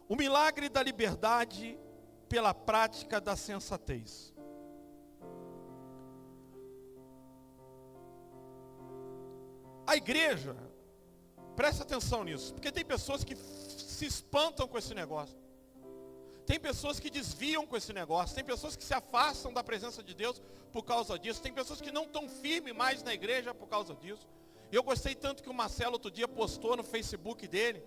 O milagre da liberdade pela prática da sensatez. A igreja, preste atenção nisso, porque tem pessoas que se espantam com esse negócio. Tem pessoas que desviam com esse negócio. Tem pessoas que se afastam da presença de Deus por causa disso. Tem pessoas que não estão firmes mais na igreja por causa disso. E eu gostei tanto que o Marcelo outro dia postou no Facebook dele.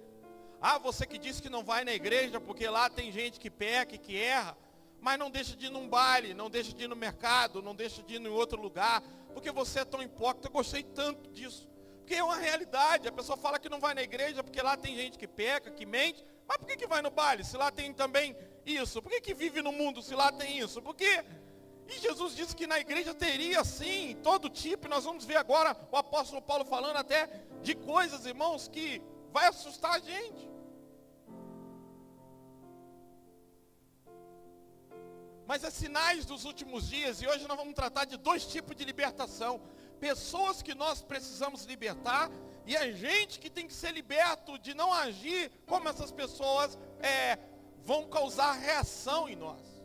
Ah, você que disse que não vai na igreja porque lá tem gente que peca e que erra. Mas não deixa de ir num baile, não deixa de ir no mercado, não deixa de ir em outro lugar. Porque você é tão hipócrita. Eu gostei tanto disso. Porque é uma realidade. A pessoa fala que não vai na igreja porque lá tem gente que peca, que mente. Mas por que vai no baile se lá tem também isso? Por que vive no mundo se lá tem isso? Porque e Jesus disse que na igreja teria sim, todo tipo. E nós vamos ver agora o apóstolo Paulo falando até de coisas, irmãos, que vai assustar a gente. Mas é sinais dos últimos dias. E hoje nós vamos tratar de dois tipos de libertação. Pessoas que nós precisamos libertar. E a gente que tem que ser liberto de não agir como essas pessoas vão causar reação em nós.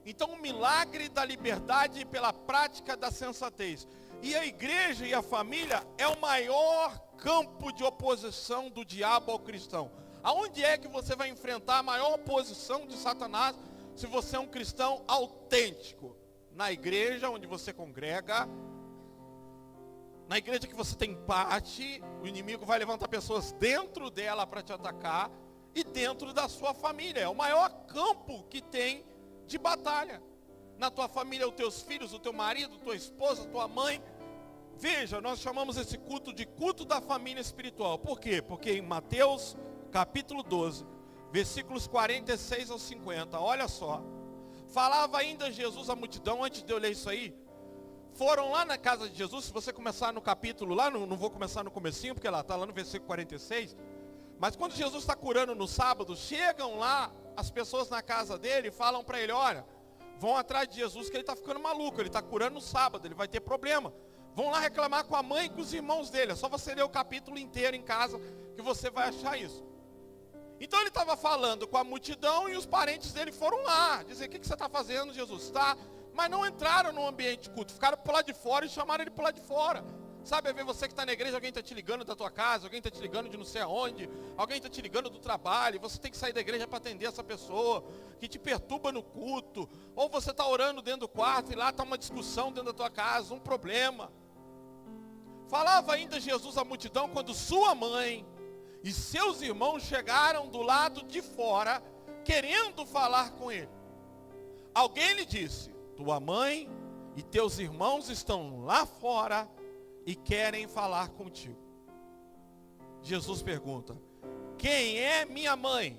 Então o milagre da liberdade pela prática da sensatez. E a igreja e a família é o maior campo de oposição do diabo ao cristão. Aonde é que você vai enfrentar a maior oposição de Satanás se você é um cristão autêntico? Na igreja onde você congrega, na igreja que você tem parte, o inimigo vai levantar pessoas dentro dela para te atacar e dentro da sua família. É o maior campo que tem de batalha. Na tua família, os teus filhos, o teu marido, tua esposa, tua mãe. Veja, nós chamamos esse culto de culto da família espiritual. Por quê? Porque em Mateus capítulo 12, versículos 46 ao 50, olha só. Falava ainda Jesus à multidão, antes de eu ler isso aí. Foram lá na casa de Jesus, se você começar no capítulo lá, não vou começar no comecinho, porque lá está lá no versículo 46. Mas quando Jesus está curando no sábado, chegam lá as pessoas na casa dele e falam para ele, olha, vão atrás de Jesus que ele está ficando maluco, ele está curando no sábado, ele vai ter problema. Vão lá reclamar com a mãe e com os irmãos dele, é só você ler o capítulo inteiro em casa que você vai achar isso. Então ele estava falando com a multidão e os parentes dele foram lá, dizer, o que você está fazendo, Jesus? Está... Mas não entraram no ambiente de culto, ficaram por lá de fora e chamaram ele por lá de fora. Sabe, a ver você que está na igreja, alguém está te ligando da tua casa, alguém está te ligando de não sei aonde, alguém está te ligando do trabalho, e você tem que sair da igreja para atender essa pessoa, que te perturba no culto, ou você está orando dentro do quarto e lá está uma discussão dentro da tua casa, um problema. Falava ainda Jesus à multidão quando sua mãe e seus irmãos chegaram do lado de fora, querendo falar com ele. Alguém lhe disse, tua mãe e teus irmãos estão lá fora e querem falar contigo. Jesus pergunta, quem é minha mãe?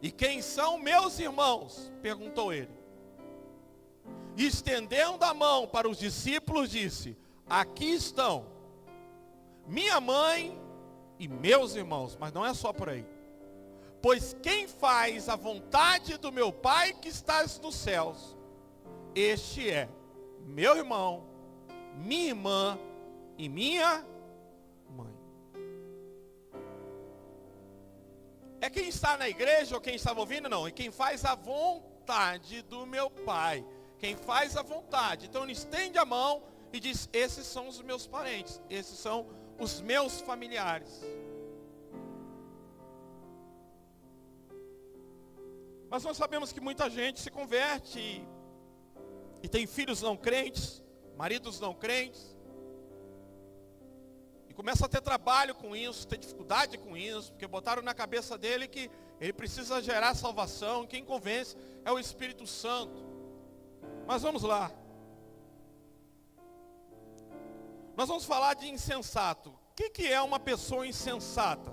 E quem são meus irmãos? Perguntou ele. E estendendo a mão para os discípulos, disse, aqui estão minha mãe e meus irmãos. Mas não é só por aí. Pois quem faz a vontade do meu Pai que estás nos céus, este é meu irmão, minha irmã e minha mãe. É quem está na igreja ou quem estava ouvindo? Não, é quem faz a vontade do meu Pai. Quem faz a vontade. Então ele estende a mão e diz, esses são os meus parentes, esses são os meus familiares. Mas nós sabemos que muita gente se converte e tem filhos não crentes, maridos não crentes, e começa a ter trabalho com isso, ter dificuldade com isso, porque botaram na cabeça dele que ele precisa gerar salvação, e quem convence é o Espírito Santo. Mas vamos lá. Nós vamos falar de insensato. O que é uma pessoa insensata?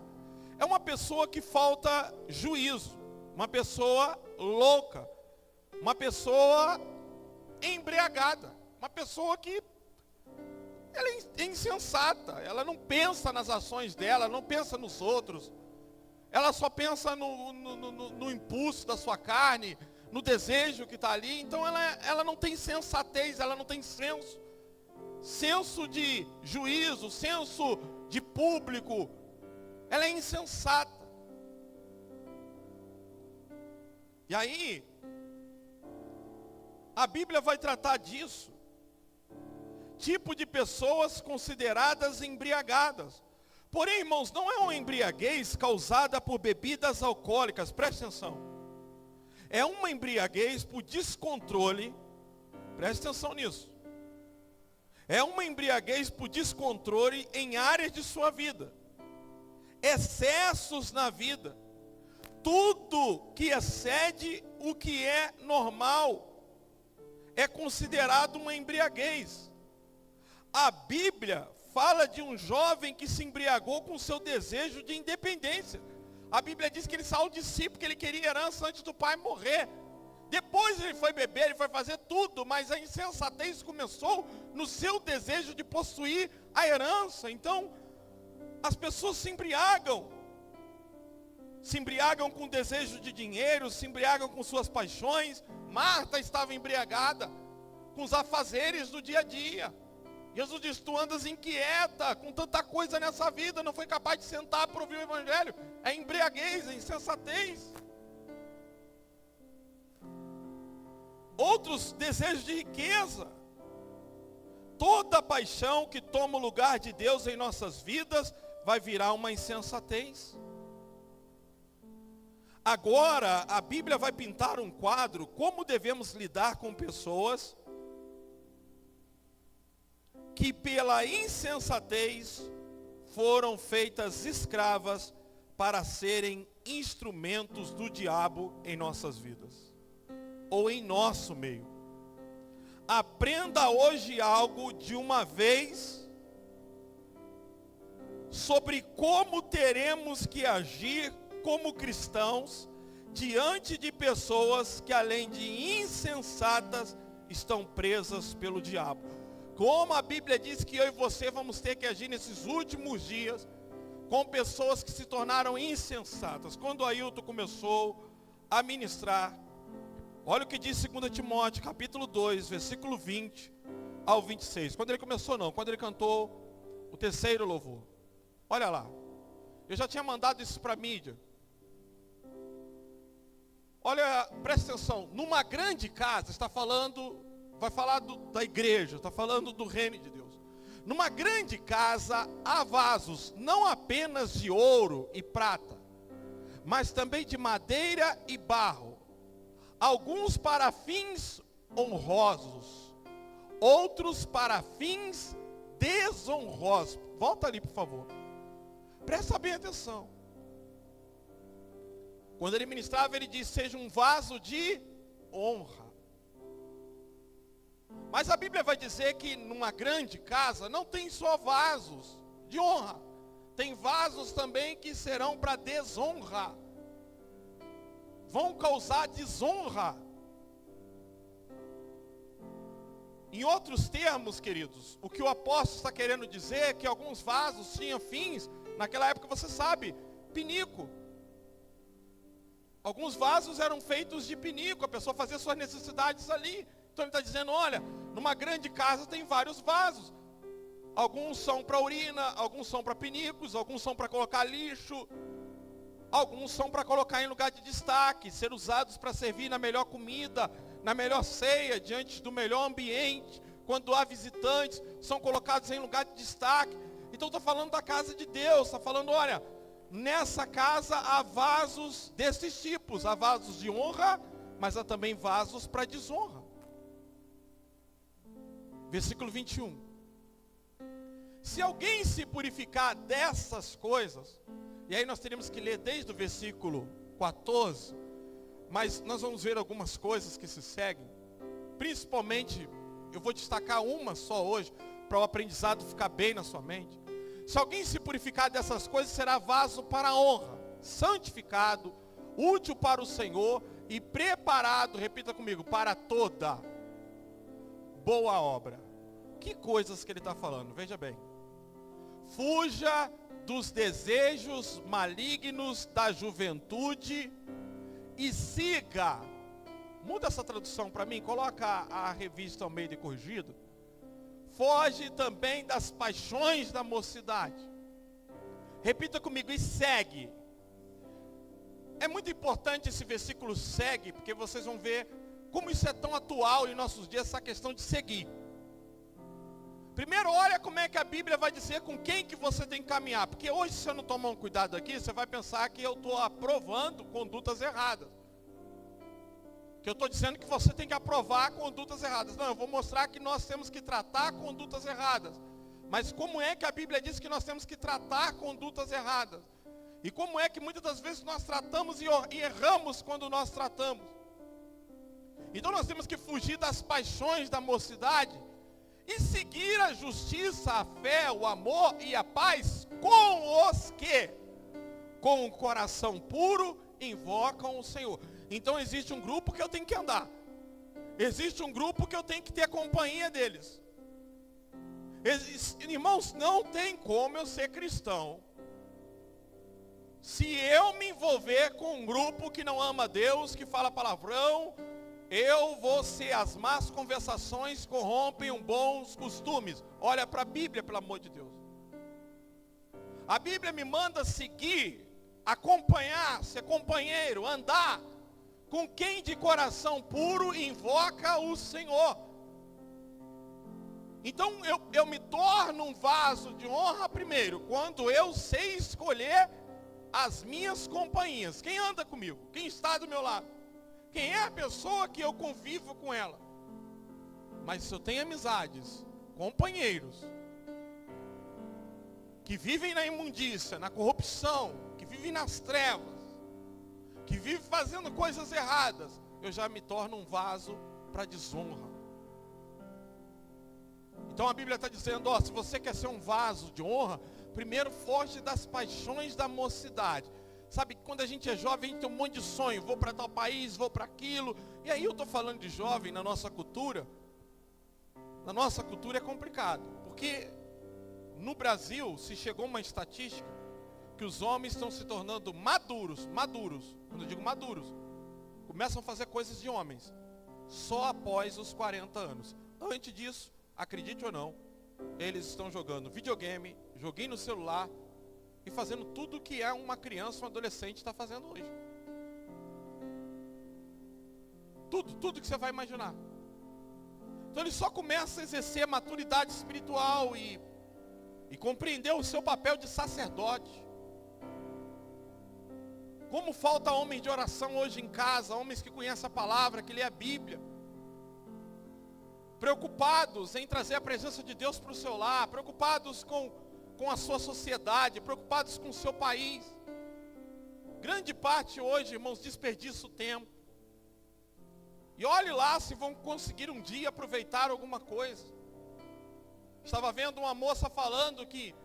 É uma pessoa que falta juízo. Uma pessoa louca, uma pessoa embriagada, uma pessoa que ela é insensata, ela não pensa nas ações dela, não pensa nos outros, ela só pensa no impulso da sua carne, no desejo que está ali. Então ela não tem sensatez, ela não tem senso de juízo, senso de público, ela é insensata. E aí, a Bíblia vai tratar disso. Tipo de pessoas consideradas embriagadas. Porém, irmãos, não é uma embriaguez causada por bebidas alcoólicas, preste atenção. É uma embriaguez por descontrole, preste atenção nisso. É uma embriaguez por descontrole em áreas de sua vida. Excessos na vida. Tudo que excede o que é normal é considerado uma embriaguez. A Bíblia fala de um jovem que se embriagou com seu desejo de independência. A Bíblia diz que ele saiu de si porque ele queria herança antes do pai morrer. Depois ele foi beber, ele foi fazer tudo, mas a insensatez começou no seu desejo de possuir a herança. Então, as pessoas se embriagam com desejo de dinheiro, se embriagam com suas paixões. Marta estava embriagada com os afazeres do dia a dia. Jesus diz, tu andas inquieta com tanta coisa nessa vida, não foi capaz de sentar para ouvir o Evangelho. É embriaguez, é insensatez. Outros desejos de riqueza. Toda paixão que toma o lugar de Deus em nossas vidas vai virar uma insensatez. Agora, a Bíblia vai pintar um quadro, como devemos lidar com pessoas que pela insensatez foram feitas escravas para serem instrumentos do diabo em nossas vidas, ou em nosso meio. Aprenda hoje algo de uma vez sobre como teremos que agir como cristãos diante de pessoas que, além de insensatas, estão presas pelo diabo. Como a Bíblia diz que eu e você vamos ter que agir nesses últimos dias com pessoas que se tornaram insensatas. Quando o Ailton começou a ministrar, olha o que diz 2 Timóteo, capítulo 2, versículo 20 ao 26. Quando ele começou não, quando ele cantou o terceiro louvor. Olha lá, eu já tinha mandado isso para a mídia. Olha, presta atenção, numa grande casa, está falando, vai falar da igreja, está falando do reino de Deus. Numa grande casa há vasos, não apenas de ouro e prata, mas também de madeira e barro. Alguns para fins honrosos, outros para fins desonrosos. Volta ali, por favor. Presta bem atenção. Quando ele ministrava, ele disse, seja um vaso de honra. Mas a Bíblia vai dizer que numa grande casa não tem só vasos de honra. Tem vasos também que serão para desonra. Vão causar desonra. Em outros termos, queridos, o que o apóstolo está querendo dizer é que alguns vasos tinham fins, naquela época você sabe, pinico. Alguns vasos eram feitos de pinico, a pessoa fazia suas necessidades ali. Então ele está dizendo, olha, numa grande casa tem vários vasos. Alguns são para urina, alguns são para pinicos, alguns são para colocar lixo. Alguns são para colocar em lugar de destaque, ser usados para servir na melhor comida, na melhor ceia, diante do melhor ambiente. Quando há visitantes, são colocados em lugar de destaque. Então está falando da casa de Deus, está falando, olha, nessa casa há vasos desses tipos. Há vasos de honra, mas há também vasos para desonra. Versículo 21. Se alguém se purificar dessas coisas, e aí nós teríamos que ler desde o versículo 14, mas nós vamos ver algumas coisas que se seguem. Principalmente, eu vou destacar uma só hoje, para o aprendizado ficar bem na sua mente. Se alguém se purificar dessas coisas, será vaso para a honra, santificado, útil para o Senhor e preparado, repita comigo, para toda boa obra. Que coisas que ele está falando, veja bem. Fuja dos desejos malignos da juventude e siga. Muda essa tradução para mim, coloca a revista Almeida Corrigido. Foge também das paixões da mocidade. Repita comigo, e segue. é muito importante esse versículo segue, porque vocês vão ver como isso é tão atual em nossos dias, essa questão de seguir. Primeiro, olha como é que a Bíblia vai dizer com quem que você tem que caminhar. Porque hoje, se você não tomar um cuidado aqui, você vai pensar que eu estou aprovando condutas erradas. Que eu estou dizendo que você tem que aprovar condutas erradas. Não, eu vou mostrar que nós temos que tratar condutas erradas. Mas como é que a Bíblia diz que nós temos que tratar condutas erradas? E como é que muitas das vezes nós tratamos e erramos quando nós tratamos? Então nós temos que fugir das paixões da mocidade e seguir a justiça, a fé, o amor e a paz com os que, com o coração puro, invocam o Senhor. Então existe um grupo que eu tenho que andar. Existe um grupo que eu tenho que ter a companhia deles. Irmãos, não tem como eu ser cristão se eu me envolver com um grupo que não ama Deus, que fala palavrão. Eu vou ser as más conversações corrompem os bons costumes. Olha para a Bíblia, pelo amor de Deus. A Bíblia me manda seguir, acompanhar, ser companheiro, andar com quem de coração puro invoca o Senhor. Então eu me torno um vaso de honra primeiro, quando eu sei escolher as minhas companhias. Quem anda comigo? Quem está do meu lado? Quem é a pessoa que eu convivo com ela? Mas se eu tenho amizades, companheiros, que vivem na imundícia, na corrupção, que vivem nas trevas, que vivem fazendo coisas erradas, eu já me torno um vaso para desonra. Então a Bíblia está dizendo, se você quer ser um vaso de honra, primeiro foge das paixões da mocidade. Sabe, quando a gente é jovem, a gente tem um monte de sonho. Vou para tal país, vou para aquilo. E aí eu estou falando de jovem na nossa cultura. Na nossa cultura é complicado. Porque no Brasil se chegou uma estatística que os homens estão se tornando maduros. Quando eu digo maduros, começam a fazer coisas de homens. Só após os 40 anos. Antes disso, acredite ou não, eles estão jogando videogame, joguinho no celular, e fazendo tudo que é uma criança, um adolescente está fazendo hoje. Tudo que você vai imaginar. Então ele só começa a exercer a maturidade espiritual e compreender o seu papel de sacerdote. Como falta homens de oração hoje em casa, homens que conhecem a palavra, que lê a Bíblia. Preocupados em trazer a presença de Deus para o seu lar, preocupados com a sua sociedade, preocupados com o seu país. Grande parte hoje, irmãos, desperdiça o tempo. E olhe lá se vão conseguir um dia aproveitar alguma coisa. Estava vendo uma moça falando que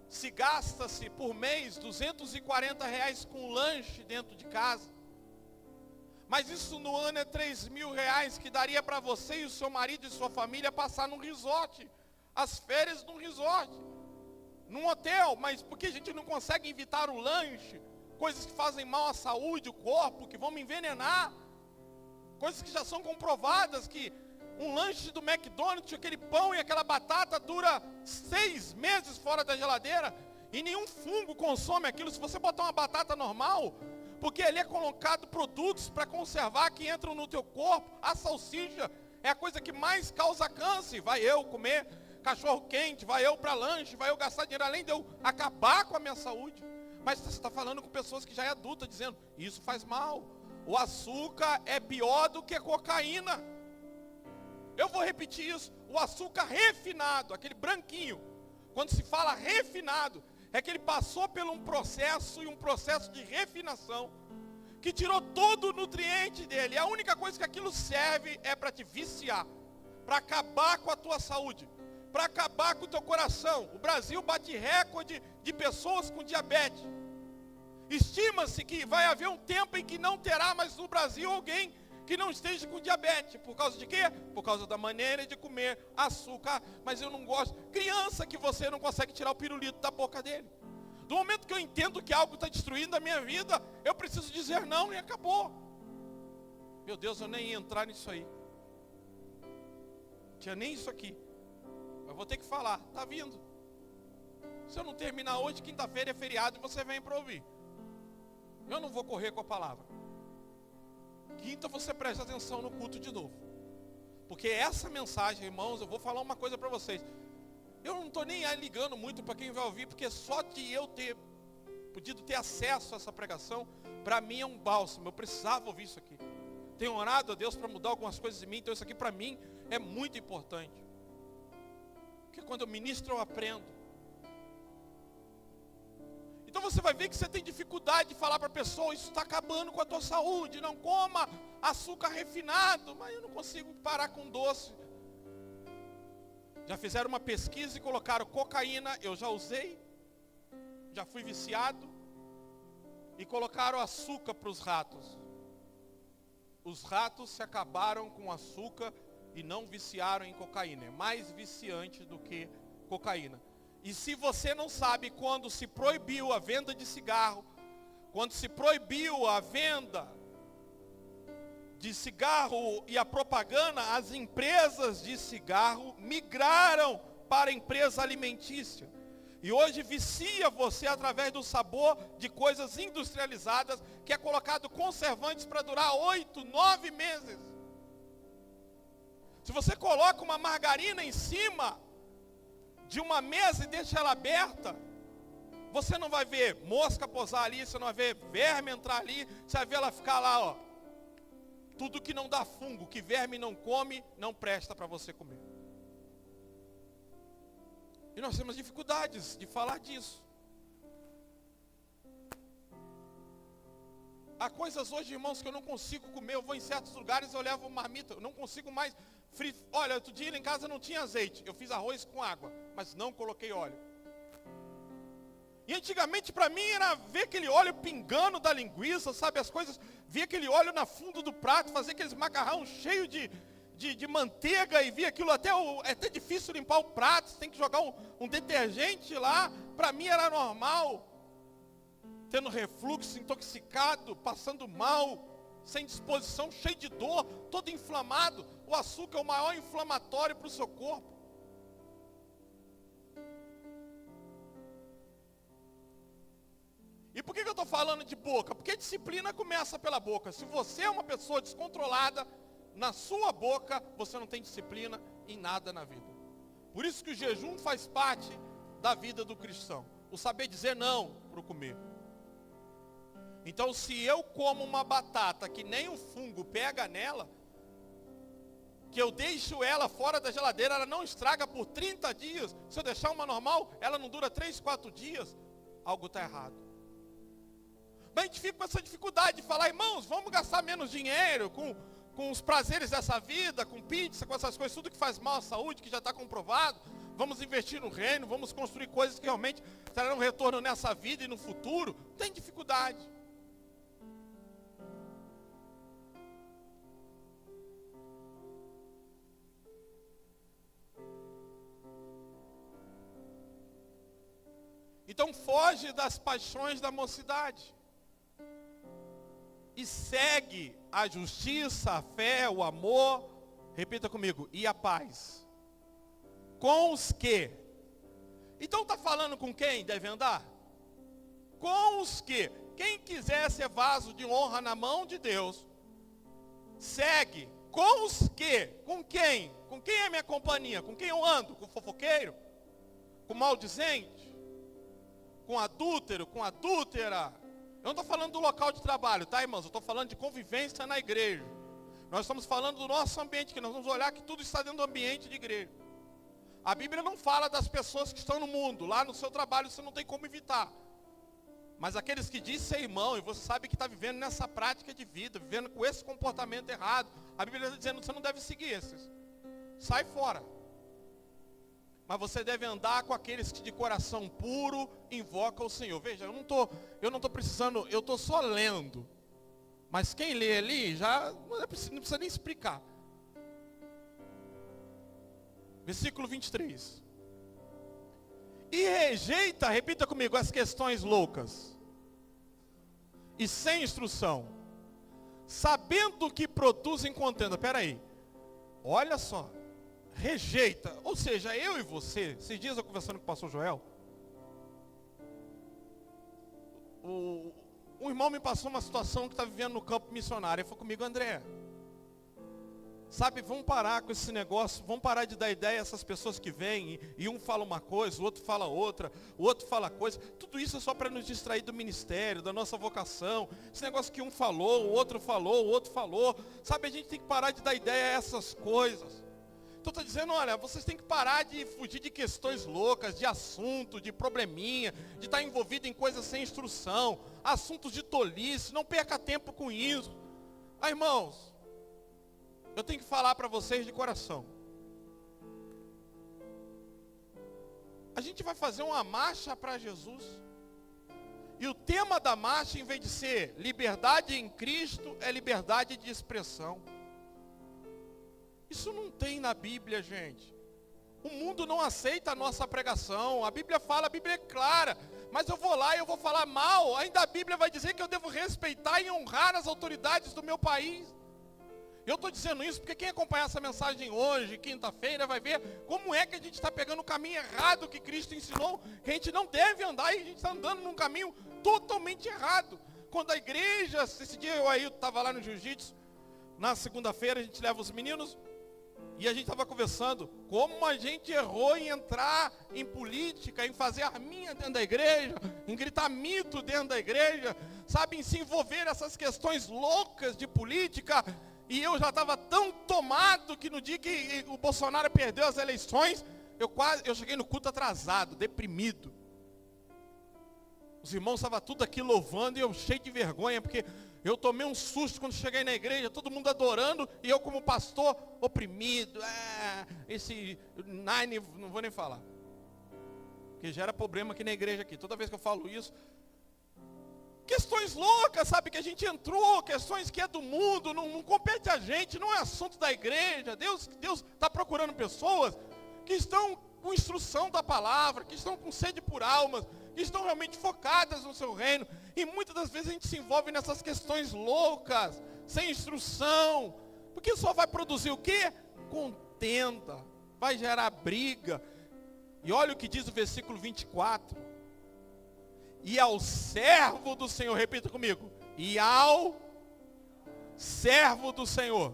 se gasta-se por mês R$240 com lanche dentro de casa. Mas isso no ano é R$3.000 que daria para você e o seu marido e sua família passar num resort. As férias num resort. Num hotel, mas porque a gente não consegue evitar o lanche, coisas que fazem mal à saúde, o corpo, que vão me envenenar, coisas que já são comprovadas, que um lanche do McDonald's, aquele pão e aquela batata dura 6 meses fora da geladeira, e nenhum fungo consome aquilo. Se você botar uma batata normal, porque ali é colocado produtos para conservar que entram no teu corpo, a salsicha é a coisa que mais causa câncer. Vai eu comer cachorro quente, vai eu para lanche, vai eu gastar dinheiro, além de eu acabar com a minha saúde. Mas você está falando com pessoas que já é adulta, dizendo, isso faz mal. O açúcar é pior do que a cocaína. Eu vou repetir isso. O açúcar refinado, aquele branquinho, quando se fala refinado, é que ele passou por um processo de refinação, que tirou todo o nutriente dele. E a única coisa que aquilo serve é para te viciar, para acabar com a tua saúde, para acabar com o teu coração. O Brasil bate recorde de pessoas com diabetes. Estima-se que vai haver um tempo em que não terá mais no Brasil alguém que não esteja com diabetes. Por causa de quê? Por causa da maneira de comer açúcar. Mas eu não gosto. Criança que você não consegue tirar o pirulito da boca dele. Do momento que eu entendo que algo está destruindo a minha vida, eu preciso dizer não e acabou. Meu Deus, eu nem ia entrar nisso aí. Tinha nem isso aqui. Eu vou ter que falar, está vindo. Se eu não terminar hoje, quinta-feira é feriado e você vem para ouvir. Eu não vou correr com a palavra. Quinta você presta atenção no culto de novo. Porque essa mensagem, irmãos, eu vou falar uma coisa para vocês. Eu não estou nem ligando muito para quem vai ouvir, porque só de eu ter podido ter acesso a essa pregação, para mim é um bálsamo. Eu precisava ouvir isso aqui. Tenho orado a Deus para mudar algumas coisas em mim, então isso aqui para mim é muito importante. Porque quando eu ministro eu aprendo. Então você vai ver que você tem dificuldade de falar para a pessoa, isso está acabando com a tua saúde, não coma açúcar refinado, mas eu não consigo parar com doce. Já fizeram uma pesquisa e colocaram cocaína, eu já usei, já fui viciado, e colocaram açúcar para os ratos. Os ratos se acabaram com açúcar e não viciaram em cocaína, é mais viciante do que cocaína. E se você não sabe, quando se proibiu a venda de cigarro, quando se proibiu a venda de cigarro e a propaganda, as empresas de cigarro migraram para a empresa alimentícia. E hoje vicia você através do sabor de coisas industrializadas, que é colocado conservantes para durar 8, 9 meses. Se você coloca uma margarina em cima de uma mesa e deixa ela aberta, você não vai ver mosca posar ali, você não vai ver verme entrar ali, você vai ver ela ficar lá, ó. Tudo que não dá fungo, que verme não come, não presta para você comer. E nós temos dificuldades de falar disso. Há coisas hoje, irmãos, que eu não consigo comer. Eu vou em certos lugares, eu levo marmita, eu não consigo mais. Olha, outro dia em casa não tinha azeite. Eu fiz arroz com água, mas não coloquei óleo. E antigamente para mim era ver aquele óleo pingando da linguiça, sabe, as coisas, ver aquele óleo na fundo do prato, fazer aqueles macarrão cheio de manteiga e ver aquilo é até difícil limpar o prato, você tem que jogar um detergente lá. Para mim era normal, tendo refluxo, intoxicado, passando mal, sem disposição, cheio de dor, todo inflamado. O açúcar é o maior inflamatório para o seu corpo. E por que eu estou falando de boca? Porque a disciplina começa pela boca. Se você é uma pessoa descontrolada, na sua boca você não tem disciplina em nada na vida. Por isso que o jejum faz parte da vida do cristão. O saber dizer não para o comer. Então se eu como uma batata que nem o fungo pega nela, que eu deixo ela fora da geladeira, ela não estraga por 30 dias. Se eu deixar uma normal, ela não dura 3, 4 dias, algo está errado. Mas a gente fica com essa dificuldade de falar, irmãos, vamos gastar menos dinheiro com os prazeres dessa vida, com pizza, com essas coisas, tudo que faz mal à saúde, que já está comprovado. Vamos investir no reino, vamos construir coisas que realmente terão retorno nessa vida e no futuro. Tem dificuldade. Então foge das paixões da mocidade. E segue a justiça, a fé, o amor, repita comigo, e a paz. Com os que? Então está falando com quem deve andar? Com os que? Quem quiser ser vaso de honra na mão de Deus, segue. Com os que? Com quem? Com quem é minha companhia? Com quem eu ando? Com fofoqueiro? Com maldizente? Com adúltero? Com adúltera? Eu não estou falando do local de trabalho, tá, irmãos? Eu estou falando de convivência na igreja. Nós estamos falando do nosso ambiente, que nós vamos olhar que tudo está dentro do ambiente de igreja. A Bíblia não fala das pessoas que estão no mundo. Lá no seu trabalho você não tem como evitar. Mas aqueles que dizem ser irmão, e você sabe que está vivendo nessa prática de vida, vivendo com esse comportamento errado, a Bíblia está dizendo que você não deve seguir esses. Sai fora. Mas você deve andar com aqueles que de coração puro invocam o Senhor. Veja, eu não estou precisando, eu estou só lendo. Mas quem lê ali, já não precisa nem explicar. Versículo 23. E rejeita, repita comigo, as questões loucas. E sem instrução. Sabendo que produzem contenda. Espera aí. Olha só. Rejeita, ou seja, eu e você, esses dias eu conversando com o pastor Joel, Um irmão me passou uma situação que está vivendo no campo missionário. Ele falou comigo: André, sabe, vamos parar com esse negócio, vamos parar de dar ideia a essas pessoas que vêm, e um fala uma coisa, o outro fala outra, o outro fala coisa. Tudo isso é só para nos distrair do ministério, da nossa vocação. Esse negócio que um falou, o outro falou. Sabe, a gente tem que parar de dar ideia a essas coisas. Então estou dizendo, olha, vocês têm que parar de fugir de questões loucas, de assunto, de probleminha, de estar envolvido em coisas sem instrução, assuntos de tolice. Não perca tempo com isso. Ah, irmãos, eu tenho que falar para vocês de coração. A gente vai fazer uma marcha para Jesus. E o tema da marcha, em vez de ser liberdade em Cristo, é liberdade de expressão. Isso não tem na Bíblia, gente. O mundo não aceita a nossa pregação. A Bíblia fala, a Bíblia é clara. Mas eu vou lá e eu vou falar mal. Ainda a Bíblia vai dizer que eu devo respeitar e honrar as autoridades do meu país. Eu estou dizendo isso porque quem acompanhar essa mensagem hoje, quinta-feira, vai ver como é que a gente está pegando o caminho errado que Cristo ensinou, que a gente não deve andar, e a gente está andando num caminho totalmente errado. Quando a igreja, esse dia eu estava lá no jiu-jitsu, na segunda-feira a gente leva os meninos, e a gente estava conversando como a gente errou em entrar em política, em fazer arminha dentro da igreja, em gritar mito dentro da igreja, sabe, em se envolver nessas questões loucas de política. E eu já estava tão tomado que no dia que o Bolsonaro perdeu as eleições, eu cheguei no culto atrasado, deprimido. Os irmãos estavam tudo aqui louvando e eu cheio de vergonha, porque eu tomei um susto quando cheguei na igreja, todo mundo adorando, e eu como pastor, oprimido. Esse Nine, não vou nem falar. Porque gera problema aqui na igreja aqui. Toda vez que eu falo isso, questões loucas, sabe, que a gente entrou, questões que é do mundo, não compete a gente, não é assunto da igreja. Deus está procurando pessoas que estão com instrução da palavra, que estão com sede por almas, que estão realmente focadas no seu reino. E muitas das vezes a gente se envolve nessas questões loucas, sem instrução, porque só vai produzir o quê? Contenda, vai gerar briga. E olha o que diz o versículo 24. E ao servo do Senhor, repita comigo, e ao servo do Senhor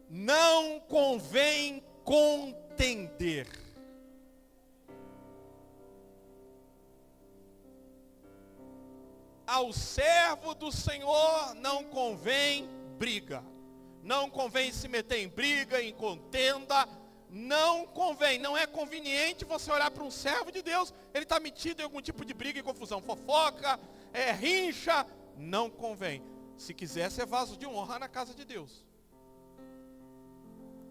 não convém contender. Ao servo do Senhor não convém briga, não convém se meter em briga, em contenda. Não convém, não é conveniente você olhar para um servo de Deus, ele está metido em algum tipo de briga e confusão, fofoca, rincha, não convém. Se quiser ser vaso de honra na casa de Deus.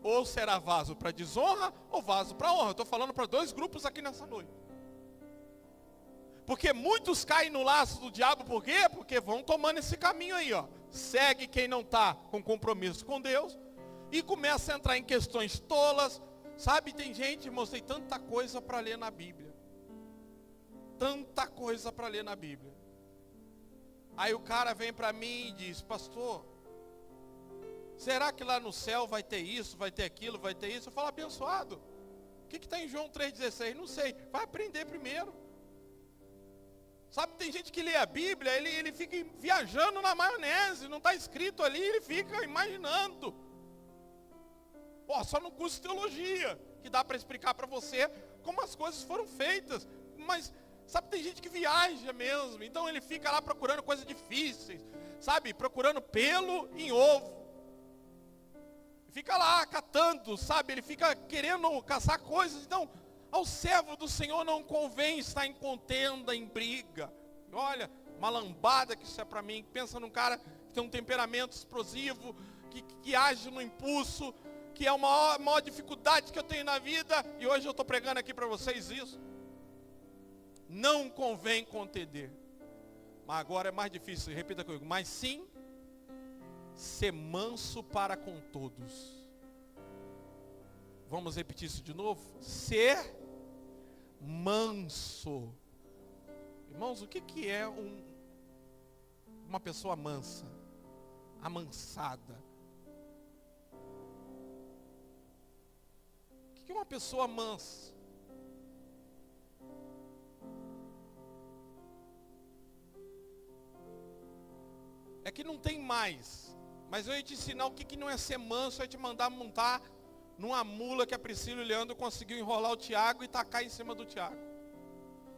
Ou será vaso para desonra, ou vaso para honra. Eu estou falando para dois grupos aqui nessa noite. Porque muitos caem no laço do diabo, por quê? Porque vão tomando esse caminho aí, ó. Segue quem não está com compromisso com Deus, e começa a entrar em questões tolas. Sabe, tem gente, irmãos, tem tanta coisa para ler na Bíblia. Tanta coisa para ler na Bíblia. Aí o cara vem para mim e diz: pastor, será que lá no céu vai ter isso, vai ter aquilo, vai ter isso? Eu falo: abençoado. O que está em João 3,16? Não sei. Vai aprender primeiro. Sabe, tem gente que lê a Bíblia, ele fica viajando na maionese. Não está escrito ali, ele fica imaginando. Só no curso de teologia, que dá para explicar para você como as coisas foram feitas. Mas, sabe, tem gente que viaja mesmo. Então ele fica lá procurando coisas difíceis. Sabe, procurando pelo em ovo. Fica lá catando, sabe, ele fica querendo caçar coisas. Então, ao servo do Senhor não convém estar em contenda, em briga. Olha, uma lambada que isso é para mim. Pensa num cara que tem um temperamento explosivo, que age no impulso, que é a maior dificuldade que eu tenho na vida, e hoje eu estou pregando aqui para vocês isso. Não convém contender. Mas agora é mais difícil, repita comigo. Mas sim, ser manso para com todos. Vamos repetir isso de novo? Ser manso. Irmãos, o que é uma pessoa mansa? Amansada. O que é uma pessoa mansa? É que não tem mais. Mas eu ia te ensinar o que não é ser manso, eu ia te mandar montar numa mula que a Priscila e o Leandro conseguiu enrolar o Tiago e tacar em cima do Tiago.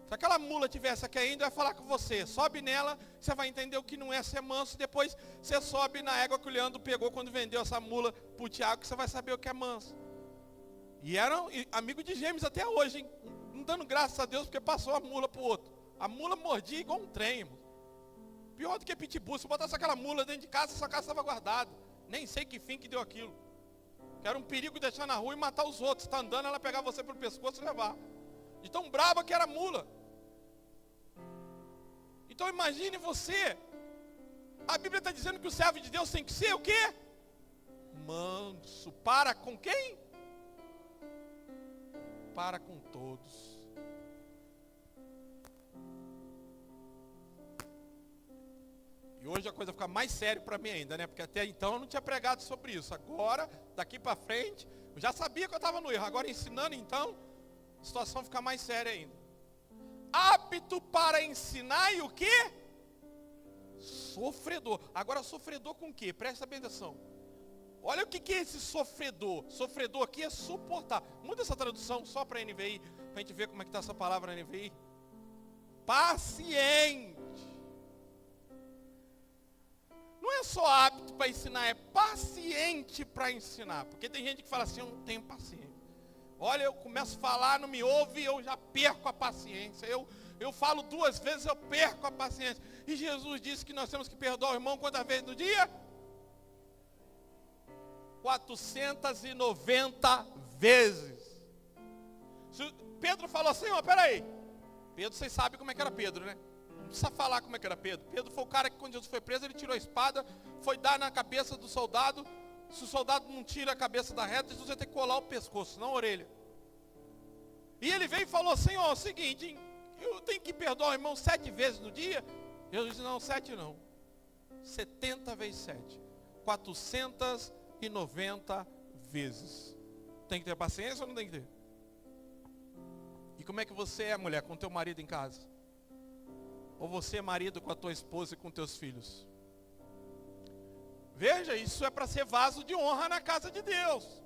Se aquela mula tivesse aqui ainda, eu ia falar com você. Sobe nela, você vai entender o que não é ser manso. Depois você sobe na égua que o Leandro pegou quando vendeu essa mula para o Tiago, que você vai saber o que é manso. E eram amigos de gêmeos até hoje, hein? Não dando graças a Deus porque passou a mula para o outro. A mula mordia igual um trem, irmão. Pior do que pitbull. Se botasse aquela mula dentro de casa, essa casa estava guardada. Nem sei que fim que deu aquilo. Que era um perigo deixar na rua e matar os outros. Está andando, ela pegar você pelo pescoço e levar. De tão brava que era a mula. Então imagine você. A Bíblia está dizendo que o servo de Deus tem que ser o quê? Manso. Para com quem? Para com todos. E hoje a coisa fica mais séria para mim ainda, né? Porque até então eu não tinha pregado sobre isso. Agora, daqui para frente, eu já sabia que eu estava no erro. Agora ensinando, então, a situação fica mais séria ainda. Apto para ensinar e o quê? Sofredor. Agora sofredor com o quê? Presta bem atenção. Olha o que é esse sofredor. Sofredor aqui é suportar. Muda essa tradução só para a NVI, para a gente ver como é que está essa palavra na NVI. Paciente. Não é só apto para ensinar, é paciente para ensinar. Porque tem gente que fala assim, eu não tenho paciência. Olha, eu começo a falar, não me ouve, eu já perco a paciência. Eu falo 2 vezes, eu perco a paciência. E Jesus disse que nós temos que perdoar o irmão quantas vezes no dia? 490 vezes. Pedro falou assim, ó, peraí. Pedro, vocês sabem como é que era Pedro, né? Não precisa falar como é que era Pedro. Pedro foi o cara que quando Jesus foi preso, ele tirou a espada, foi dar na cabeça do soldado. Se o soldado não tira a cabeça da reta, Jesus vai ter que colar o pescoço, não a orelha. E ele veio e falou assim, ó, é o seguinte, hein, eu tenho que perdoar o irmão 7 vezes no dia. Jesus disse, não, 7 não. 70 vezes 7. 490 vezes. Tem que ter paciência ou não tem que ter? E como é que você é, mulher, com teu marido em casa? Ou você é marido com a tua esposa e com teus filhos? Veja, isso é para ser vaso de honra na casa de Deus.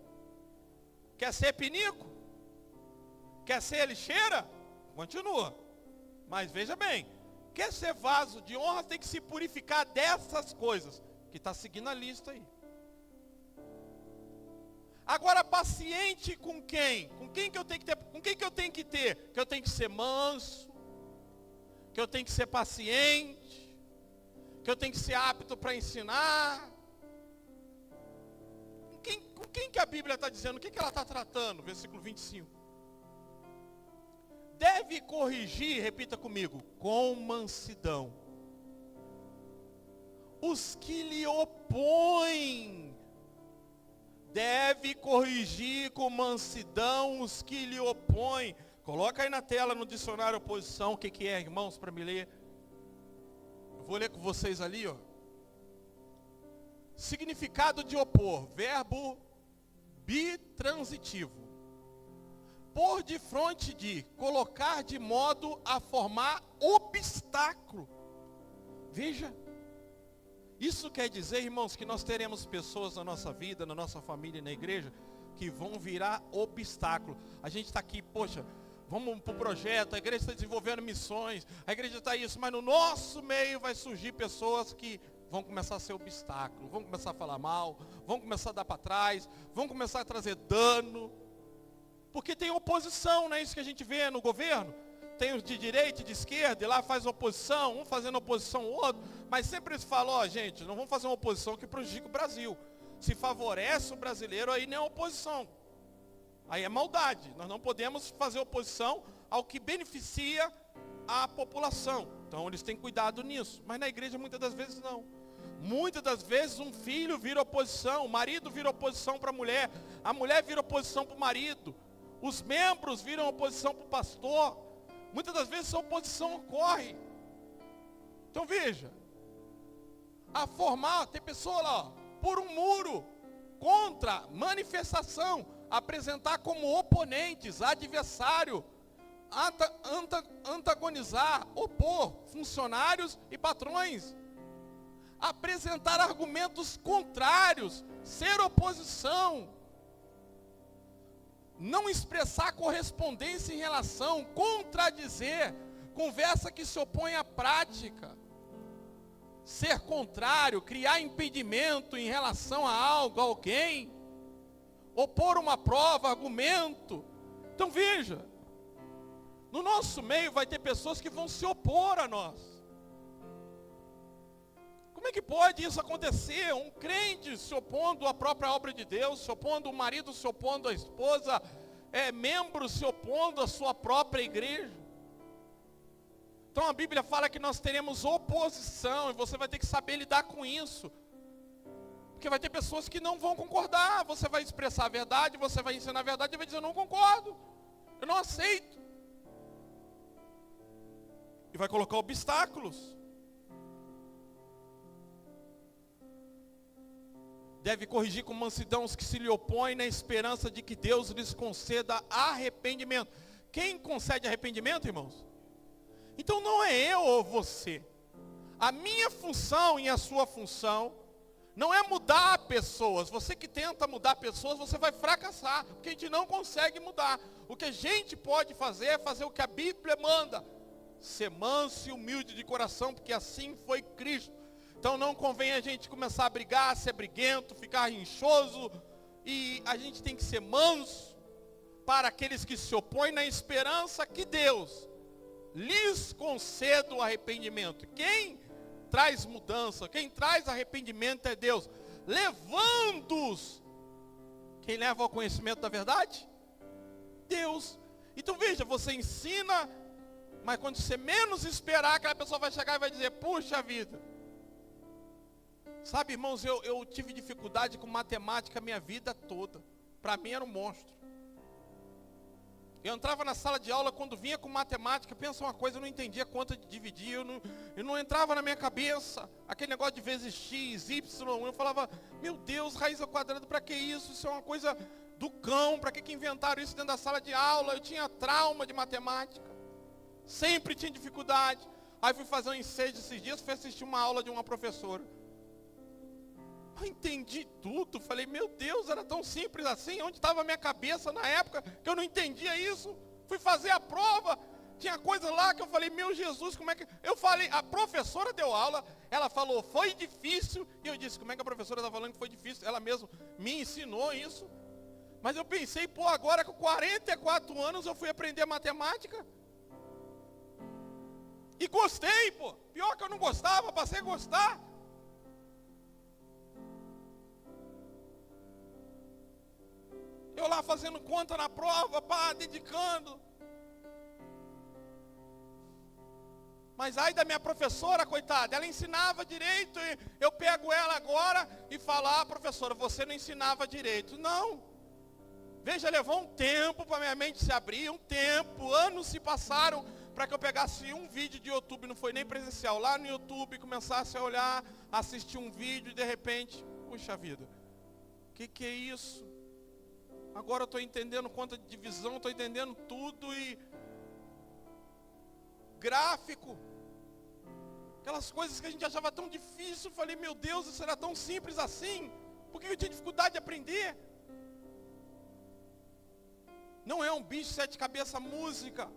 Quer ser pinico? Quer ser lixeira? Continua. Mas veja bem, quer ser vaso de honra, tem que se purificar dessas coisas. Que está seguindo a lista aí. Agora, paciente com quem? Com quem que eu tenho que ter? Com quem que eu tenho que ter? Que eu tenho que ser manso. Que eu tenho que ser paciente. Que eu tenho que ser apto para ensinar. Com quem que a Bíblia está dizendo? O que ela está tratando? Versículo 25. Deve corrigir, repita comigo, com mansidão. Os que lhe opõem. Deve corrigir com mansidão os que lhe opõem. Coloca aí na tela no dicionário oposição o que é, irmãos, para me ler. Eu vou ler com vocês ali, ó. Significado de opor, verbo bitransitivo. Pôr de fronte de, colocar de modo a formar obstáculo. Veja. Isso quer dizer, irmãos, que nós teremos pessoas na nossa vida, na nossa família e na igreja, que vão virar obstáculo. A gente está aqui, poxa, vamos para o projeto, a igreja está desenvolvendo missões, a igreja está isso, mas no nosso meio vai surgir pessoas que vão começar a ser obstáculo, vão começar a falar mal, vão começar a dar para trás, vão começar a trazer dano, porque tem oposição, não é isso que a gente vê no governo? Tem os de direita e de esquerda, e lá faz oposição, um fazendo oposição ao outro, mas sempre eles falam, ó, gente, não vamos fazer uma oposição que prejudique o Brasil. Se favorece o brasileiro, aí não é oposição. Aí é maldade. Nós não podemos fazer oposição ao que beneficia a população. Então eles têm cuidado nisso. Mas na igreja muitas das vezes não. Muitas das vezes um filho vira oposição, o marido vira oposição para a mulher vira oposição para o marido, os membros viram oposição para o pastor. Muitas das vezes essa oposição ocorre. Então veja, a formar, tem pessoa lá, ó, por um muro, contra, manifestação, apresentar como oponentes, adversário, antagonizar, opor, funcionários e patrões. apresentar argumentos contrários, ser oposição, não expressar correspondência em relação, contradizer, conversa que se opõe à prática, ser contrário, criar impedimento em relação a algo, a alguém, opor uma prova, argumento. Então veja, no nosso meio vai ter pessoas que vão se opor a nós. Como é que pode isso acontecer? Um crente se opondo à própria obra de Deus, se opondo, o marido se opondo à esposa, membro se opondo à sua própria igreja. Então a Bíblia fala que nós teremos oposição, e você vai ter que saber lidar com isso. Porque vai ter pessoas que não vão concordar, você vai expressar a verdade, você vai ensinar a verdade e vai dizer, eu não concordo, eu não aceito. E vai colocar obstáculos. Deve corrigir com mansidão os que se lhe opõem, na esperança de que Deus lhes conceda arrependimento. Quem concede arrependimento, irmãos? Então não é eu ou você. A minha função e a sua função não é mudar pessoas. Você que tenta mudar pessoas, você vai fracassar, porque a gente não consegue mudar. O que a gente pode fazer é fazer o que a Bíblia manda. Ser manso e humilde de coração, porque assim foi Cristo. Então não convém a gente começar a brigar, ser briguento, ficar rinchoso. E a gente tem que ser manso para aqueles que se opõem, na esperança que Deus lhes conceda o arrependimento. Quem traz mudança, quem traz arrependimento é Deus. Levando-os. Quem leva ao conhecimento da verdade? Deus. Então veja, você ensina, mas quando você menos esperar, aquela pessoa vai chegar e vai dizer, puxa vida. Sabe, irmãos, eu tive dificuldade com matemática a minha vida toda. Para mim era um monstro. Eu entrava na sala de aula, quando vinha com matemática, pensa uma coisa, eu não entendia a conta de dividir, eu não entrava na minha cabeça, aquele negócio de vezes x, y, eu falava, meu Deus, raiz ao quadrado, para que isso? Isso é uma coisa do cão, para que inventaram isso dentro da sala de aula? Eu tinha trauma de matemática, sempre tinha dificuldade. Aí fui fazer um ensejo esses dias, fui assistir uma aula de uma professora. Eu entendi tudo, falei, meu Deus, era tão simples assim, onde estava a minha cabeça na época, que eu não entendia isso, fui fazer a prova, tinha coisa lá que eu falei, meu Jesus, como é que, eu falei, a professora deu aula, ela falou, foi difícil, e eu disse, como é que a professora está falando que foi difícil, ela mesma me ensinou isso, mas eu pensei, pô, agora com 44 anos eu fui aprender matemática, e gostei, pô, pior que eu não gostava, passei a gostar. Eu lá fazendo conta na prova, pá, dedicando. Mas ai da minha professora, coitada, ela ensinava direito, e eu pego ela agora e falo, professora, você não ensinava direito. Não. Veja, levou um tempo para minha mente se abrir, um tempo, anos se passaram para que eu pegasse um vídeo de YouTube, não foi nem presencial, lá no YouTube, começasse a olhar, assistir um vídeo e de repente, puxa vida, que é isso? Agora eu estou entendendo conta de divisão, estou entendendo tudo e gráfico. Aquelas coisas que a gente achava tão difícil, falei, meu Deus, isso era tão simples assim. Por que eu tinha dificuldade de aprender? Não é um bicho sete cabeças música.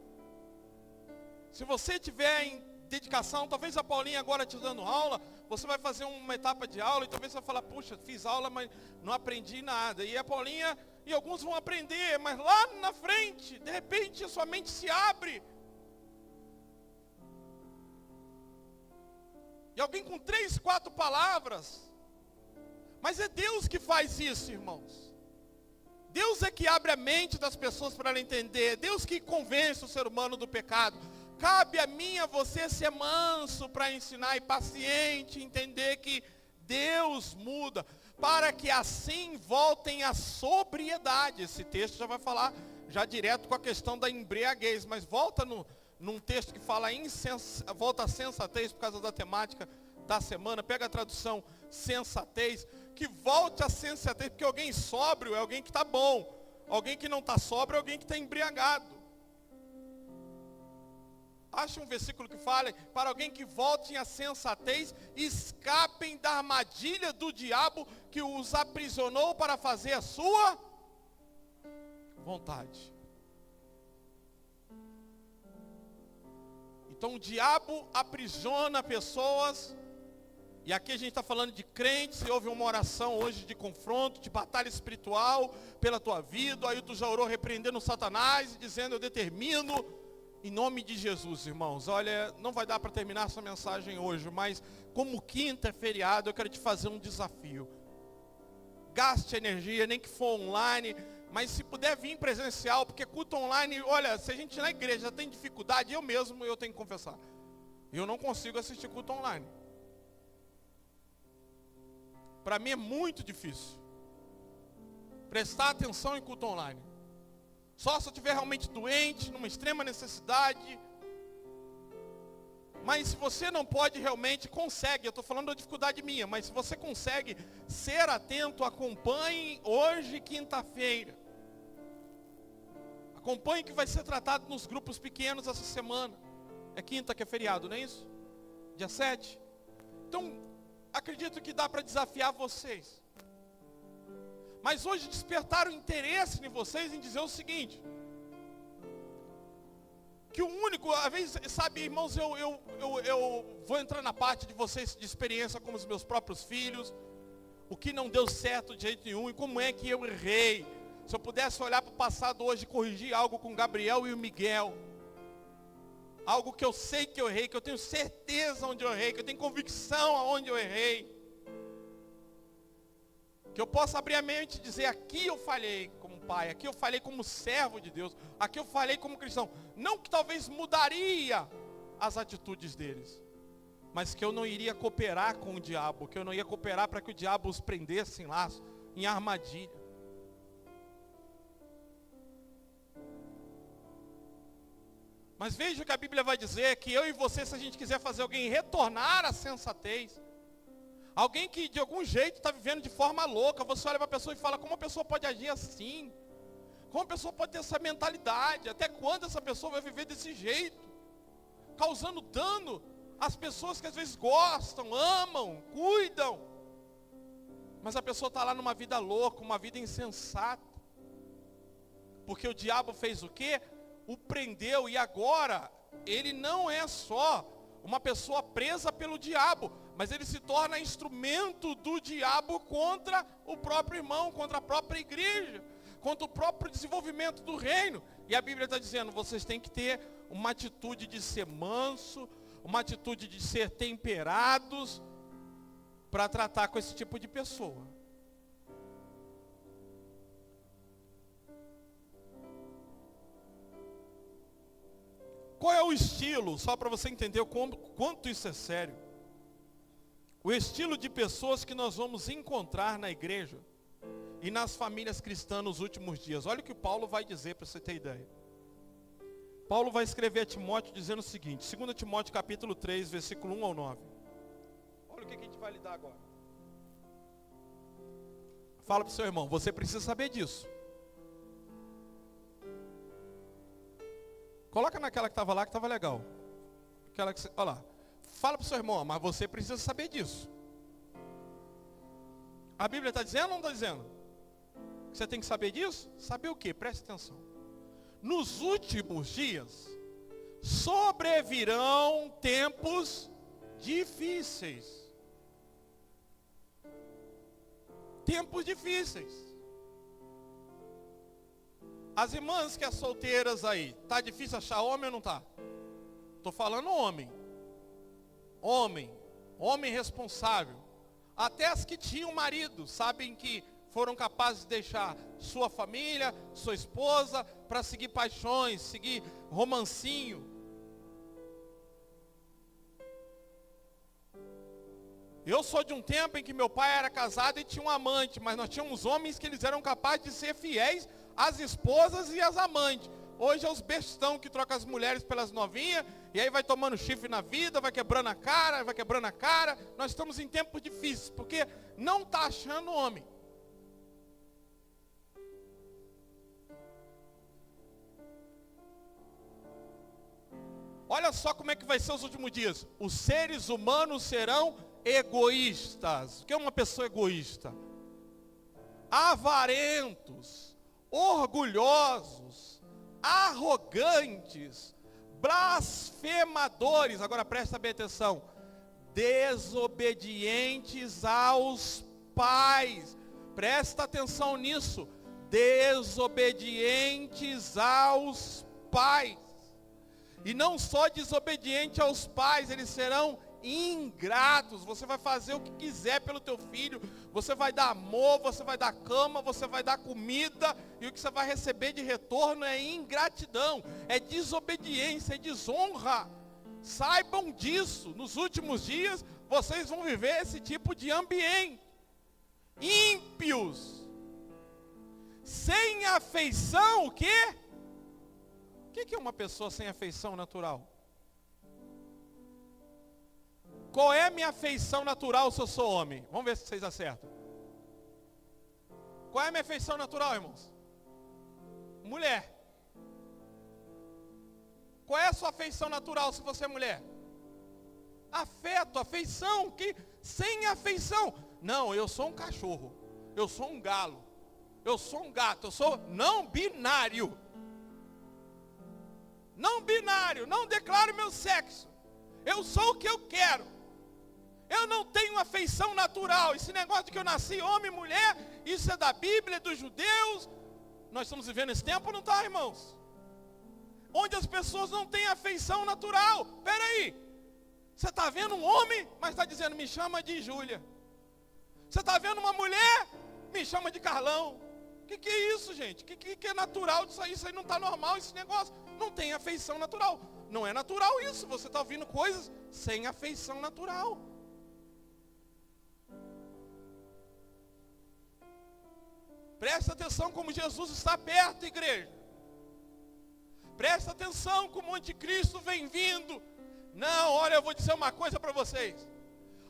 Se você tiver em dedicação, talvez a Paulinha agora te dando aula, você vai fazer uma etapa de aula e talvez você vai falar, puxa, fiz aula, mas não aprendi nada. E a Paulinha, e alguns vão aprender, mas lá na frente, de repente, a sua mente se abre. E alguém com 3, 4 palavras, mas é Deus que faz isso, irmãos. Deus é que abre a mente das pessoas para ela entender, Deus que convence o ser humano do pecado. Cabe a mim e a você ser manso para ensinar e paciente, entender que Deus muda, para que assim voltem à sobriedade. Esse texto já vai falar, já direto com a questão da embriaguez, mas volta num texto que fala volta a sensatez por causa da temática da semana, pega a tradução sensatez, que volte a sensatez, porque alguém sóbrio é alguém que está bom, alguém que não está sóbrio é alguém que está embriagado. Acha um versículo que fala, para alguém que volte à sensatez, escapem da armadilha do diabo que os aprisionou para fazer a sua vontade. Então o diabo aprisiona pessoas, e aqui a gente está falando de crentes, e houve uma oração hoje de confronto, de batalha espiritual pela tua vida, aí tu já orou repreendendo Satanás, e dizendo, eu determino, em nome de Jesus, irmãos. Olha, não vai dar para terminar essa mensagem hoje, mas como quinta é feriado, eu quero te fazer um desafio. Gaste energia, nem que for online, mas se puder vir presencial, porque culto online, olha, se a gente na igreja tem dificuldade, eu tenho que confessar, eu não consigo assistir culto online. Para mim é muito difícil prestar atenção em culto online. Só se eu estiver realmente doente, numa extrema necessidade. Mas se você não pode realmente, consegue, eu estou falando da dificuldade minha, mas se você consegue ser atento, acompanhe hoje, quinta-feira. Acompanhe que vai ser tratado nos grupos pequenos essa semana. É quinta que é feriado, não é isso? Dia 7. Então, acredito que dá para desafiar vocês. Mas hoje despertaram interesse em vocês em dizer o seguinte. Que o único, às vezes, sabe, irmãos, eu vou entrar na parte de vocês de experiência com os meus próprios filhos. O que não deu certo de jeito nenhum e como é que eu errei. Se eu pudesse olhar para o passado hoje e corrigir algo com o Gabriel e o Miguel. Algo que eu sei que eu errei, que eu tenho certeza onde eu errei, que eu tenho convicção aonde eu errei. Que eu possa abrir a mente e dizer, aqui eu falhei como pai, aqui eu falhei como servo de Deus, aqui eu falhei como cristão. Não que talvez mudaria as atitudes deles, mas que eu não iria cooperar com o diabo, que eu não ia cooperar para que o diabo os prendesse em laço, em armadilha. Mas veja o que a Bíblia vai dizer, que eu e você, se a gente quiser fazer alguém retornar à sensatez, alguém que de algum jeito está vivendo de forma louca, você olha para a pessoa e fala, como a pessoa pode agir assim? Como a pessoa pode ter essa mentalidade? Até quando essa pessoa vai viver desse jeito? Causando dano às pessoas que às vezes gostam, amam, cuidam. Mas a pessoa está lá numa vida louca, uma vida insensata. Porque o diabo fez o quê? O prendeu, e agora ele não é só uma pessoa presa pelo diabo, mas ele se torna instrumento do diabo contra o próprio irmão, contra a própria igreja, contra o próprio desenvolvimento do reino. E a Bíblia está dizendo, vocês têm que ter uma atitude de ser manso, uma atitude de ser temperados, para tratar com esse tipo de pessoa. Qual é o estilo, só para você entender quanto isso é sério? O estilo de pessoas que nós vamos encontrar na igreja e nas famílias cristãs nos últimos dias. Olha o que Paulo vai dizer para você ter ideia. Paulo vai escrever a Timóteo dizendo o seguinte, 2 Timóteo capítulo 3, versículo 1 ao 9. Olha o que a gente vai lidar agora. Fala para o seu irmão, você precisa saber disso. Coloca naquela que estava lá, que estava legal. Aquela que, olha lá. Fala para o seu irmão, mas você precisa saber disso. A Bíblia está dizendo ou não está dizendo? Que você tem que saber disso? Saber o quê? Preste atenção. Nos últimos dias, sobrevirão tempos difíceis. Tempos difíceis. As irmãs que são solteiras aí, tá difícil achar homem ou não tá? Estou falando homem. Homem responsável. Até as que tinham marido, sabem que foram capazes de deixar sua família, sua esposa, para seguir paixões, seguir romancinho. Eu sou de um tempo em que meu pai era casado e tinha um amante, mas nós tínhamos homens que eles eram capazes de ser fiéis às esposas e às amantes. Hoje é os bestão que trocam as mulheres pelas novinhas, e aí vai tomando chifre na vida, vai quebrando a cara. Nós estamos em tempos difíceis, porque não está achando homem. Olha só como é que vai ser os últimos dias. Os seres humanos serão egoístas. O que é uma pessoa egoísta? Avarentos, orgulhosos, arrogantes, blasfemadores. Agora presta bem atenção. Desobedientes aos pais. Presta atenção nisso. Desobedientes aos pais. E não só desobediente aos pais, eles serão ingratos. Você vai fazer o que quiser pelo teu filho, você vai dar amor, você vai dar cama, você vai dar comida, e o que você vai receber de retorno é ingratidão, é desobediência, é desonra. Saibam disso. Nos últimos dias vocês vão viver esse tipo de ambiente. Ímpios, sem afeição. O quê? O que é uma pessoa sem afeição natural? Qual é a minha afeição natural se eu sou homem? Vamos ver se vocês acertam. Qual é a minha afeição natural, irmãos? Mulher. Qual é a sua afeição natural se você é mulher? Afeto, afeição. Sem afeição. Não, eu sou um cachorro. Eu sou um galo. Eu sou um gato. Eu sou não binário. Não binário. Não declaro meu sexo. Eu sou o que eu quero. Eu não tenho afeição natural. Esse negócio de que eu nasci homem e mulher, isso é da Bíblia, é dos judeus. Nós estamos vivendo esse tempo, não está, irmãos? Onde as pessoas não têm afeição natural. Espera aí. Você está vendo um homem, mas está dizendo, me chama de Júlia. Você está vendo uma mulher, me chama de Carlão. O que é isso, gente? O que é natural disso aí? Isso aí não está normal, esse negócio. Não tem afeição natural. Não é natural isso. Você está ouvindo coisas sem afeição natural. Presta atenção como Jesus está perto, igreja. Presta atenção como o anticristo vem vindo. Não, olha, eu vou dizer uma coisa para vocês.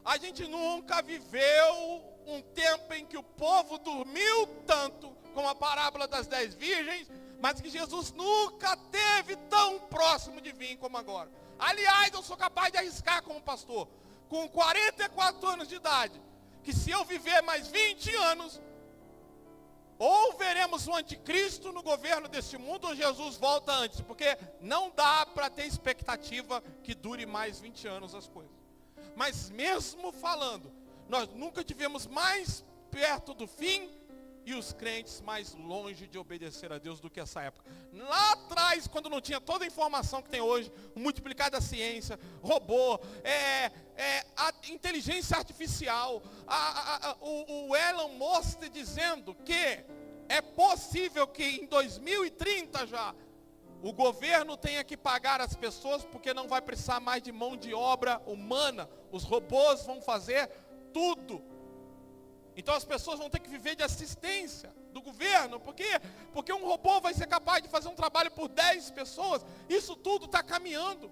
A gente nunca viveu um tempo em que o povo dormiu tanto, como a parábola das 10 virgens, mas que Jesus nunca teve tão próximo de vir como agora. Aliás, eu sou capaz de arriscar como pastor, com 44 anos de idade, que se eu viver mais 20 anos, ou veremos o anticristo no governo deste mundo, ou Jesus volta antes, porque não dá para ter expectativa que dure mais 20 anos as coisas. Mas mesmo falando, nós nunca tivemos mais perto do fim e os crentes mais longe de obedecer a Deus do que essa época. Lá atrás, quando não tinha toda a informação que tem hoje, o multiplicado da ciência, robô, a inteligência artificial, o Elon Musk dizendo que é possível que em 2030 já o governo tenha que pagar as pessoas porque não vai precisar mais de mão de obra humana. Os robôs vão fazer tudo. Então as pessoas vão ter que viver de assistência do governo. Por quê? Porque um robô vai ser capaz de fazer um trabalho por 10 pessoas. Isso tudo está caminhando.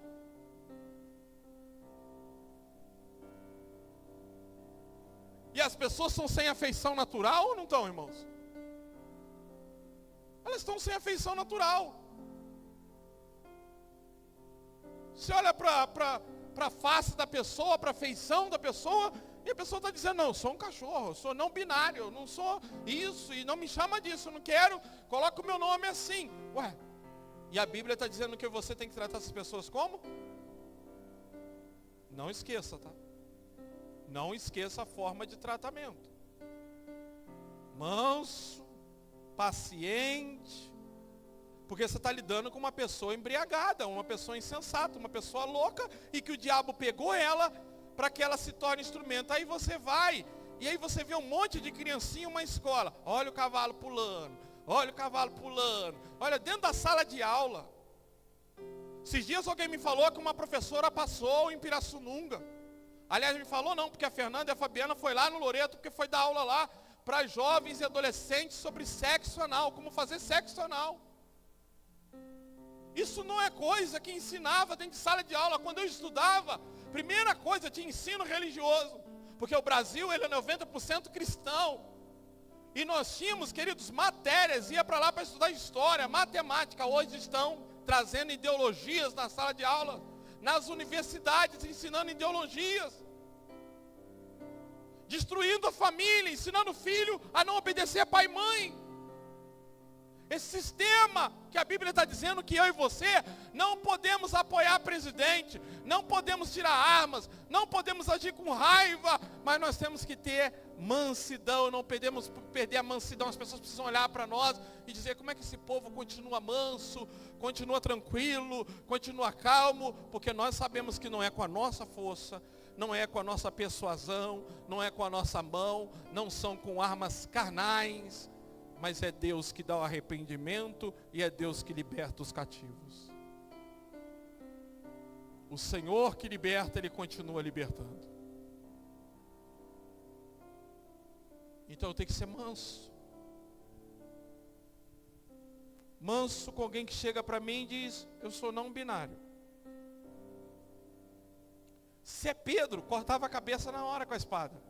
E as pessoas são sem afeição natural ou não estão, irmãos? Elas estão sem afeição natural. Você olha para a face da pessoa, para a feição da pessoa, e a pessoa está dizendo, não, eu sou um cachorro, eu sou não binário, eu não sou isso, e não me chama disso, eu não quero, coloca o meu nome assim. Ué, e a Bíblia está dizendo que você tem que tratar essas pessoas como? Não esqueça, tá? Não esqueça a forma de tratamento. Manso, paciente, porque você está lidando com uma pessoa embriagada, uma pessoa insensata, uma pessoa louca, e que o diabo pegou ela para que ela se torne instrumento. Aí você vai, e aí você vê um monte de criancinha em uma escola. Olha o cavalo pulando, olha o cavalo pulando, olha dentro da sala de aula. Esses dias alguém me falou que uma professora passou em Pirassununga. Aliás, me falou não, porque a Fernanda e a Fabiana foi lá no Loreto, porque foi dar aula lá para jovens e adolescentes sobre sexo anal, como fazer sexo anal. Isso não é coisa que ensinava dentro de sala de aula. Quando eu estudava, primeira coisa, tinha ensino religioso. Porque o Brasil, ele é 90% cristão. E nós tínhamos, queridos, matérias, ia para lá para estudar história, matemática. Hoje estão trazendo ideologias na sala de aula. nas universidades ensinando ideologias, destruindo a família, ensinando o filho a não obedecer a pai e mãe. Esse sistema que a Bíblia está dizendo que eu e você não podemos apoiar presidente, não podemos tirar armas, não podemos agir com raiva, mas nós temos que ter mansidão, não podemos perder a mansidão. As pessoas precisam olhar para nós e dizer como é que esse povo continua manso, continua tranquilo, continua calmo, porque nós sabemos que não é com a nossa força, não é com a nossa persuasão, não é com a nossa mão, não são com armas carnais, mas é Deus que dá o arrependimento e é Deus que liberta os cativos. O Senhor que liberta, Ele continua libertando. Então eu tenho que ser manso. Manso com alguém que chega para mim e diz, eu sou não binário. Se é Pedro, cortava a cabeça na hora com a espada.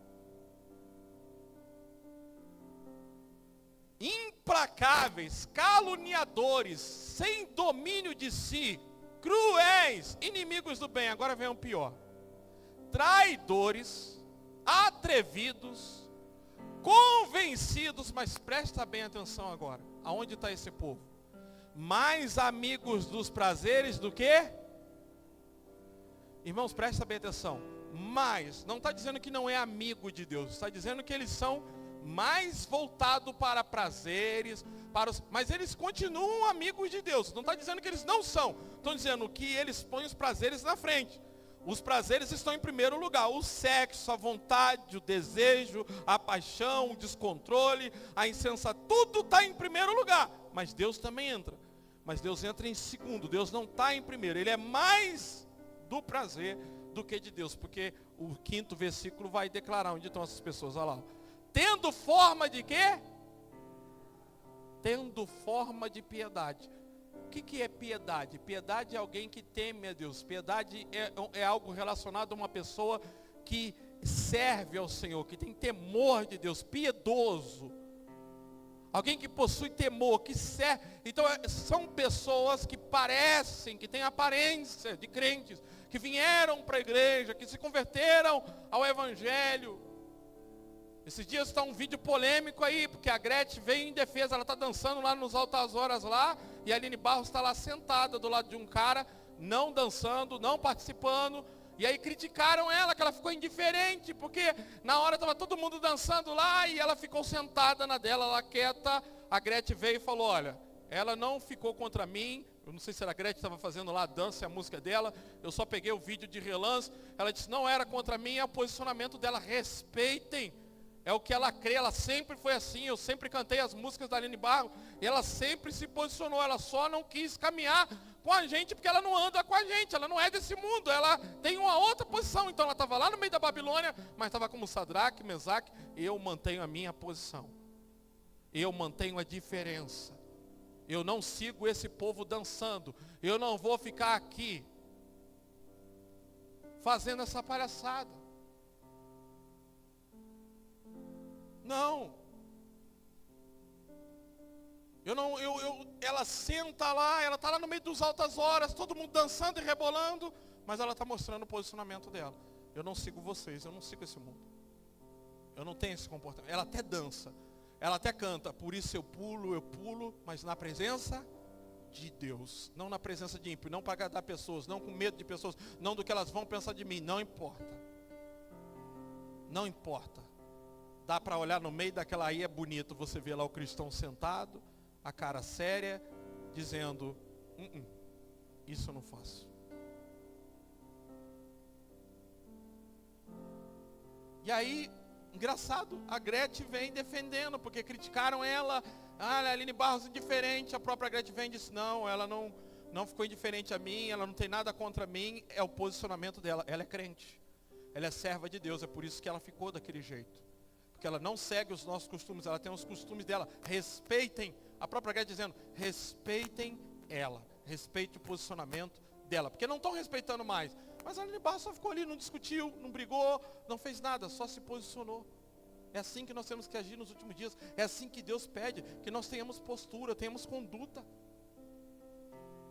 Implacáveis, caluniadores, sem domínio de si, cruéis, inimigos do bem. Agora vem o pior. Traidores, atrevidos, convencidos, mas presta bem atenção agora. Aonde está esse povo? Mais amigos dos prazeres do que? Irmãos, presta bem atenção. Mais, não está dizendo que não é amigo de Deus, está dizendo que eles são mais voltados para prazeres, mas eles continuam amigos de Deus. Não está dizendo que eles não são, estão dizendo que eles põem os prazeres na frente. Os prazeres estão em primeiro lugar, o sexo, a vontade, o desejo, a paixão, o descontrole, a insensatez, tudo está em primeiro lugar, mas Deus também entra. Mas Deus entra em segundo, Deus não está em primeiro, Ele é mais do prazer do que de Deus, porque o 5º versículo vai declarar onde estão essas pessoas, olha lá. Tendo forma de quê? Tendo forma de piedade. O que é piedade? Piedade é alguém que teme a Deus. Piedade é algo relacionado a uma pessoa que serve ao Senhor, que tem temor de Deus, piedoso. Alguém que possui temor, que serve. Então são pessoas que parecem, que têm aparência de crentes, que vieram para a igreja, que se converteram ao Evangelho. Esses dias está um vídeo polêmico aí, porque a Gretchen veio em defesa, ela está dançando lá nos altas horas lá, e a Aline Barros está lá sentada do lado de um cara, não dançando, não participando, e aí criticaram ela, que ela ficou indiferente, porque na hora estava todo mundo dançando lá, e ela ficou sentada na dela, lá quieta. A Gretchen veio e falou, olha, ela não ficou contra mim, eu não sei se a Gretchen estava fazendo lá a dança e a música dela, eu só peguei o vídeo de relance, ela disse, não era contra mim, é o posicionamento dela, respeitem. É o que ela crê, ela sempre foi assim, eu sempre cantei as músicas da Aline Barros, e ela sempre se posicionou, ela só não quis caminhar com a gente, porque ela não anda com a gente, ela não é desse mundo, ela tem uma outra posição, então ela estava lá no meio da Babilônia, mas estava como Sadraque, Mesaque, eu mantenho a minha posição, eu mantenho a diferença, eu não sigo esse povo dançando, eu não vou ficar aqui, fazendo essa palhaçada. Não. Ela senta lá, ela está lá no meio dos altas horas, todo mundo dançando e rebolando, mas ela está mostrando o posicionamento dela. Eu não sigo vocês, eu não sigo esse mundo. Eu não tenho esse comportamento. Ela até dança, ela até canta, por isso eu pulo, mas na presença de Deus, não na presença de ímpio, não para agradar pessoas, não com medo de pessoas, não do que elas vão pensar de mim, não importa. Não importa. Dá para olhar no meio daquela aí, é bonito, você vê lá o cristão sentado, a cara séria, dizendo, isso eu não faço. E aí, engraçado, a Gretchen vem defendendo, porque criticaram ela, a Aline Barros indiferente, a própria Gretchen vem e disse, não, ela não ficou indiferente a mim, ela não tem nada contra mim, é o posicionamento dela, ela é crente, ela é serva de Deus, é por isso que ela ficou daquele jeito. Porque ela não segue os nossos costumes, ela tem os costumes dela, respeitem, a própria Gretchen dizendo, respeitem ela, respeite o posicionamento dela, porque não estão respeitando mais, mas a Aline Barros só ficou ali, não discutiu, não brigou, não fez nada, só se posicionou. É assim que nós temos que agir nos últimos dias, é assim que Deus pede, que nós tenhamos postura, tenhamos conduta.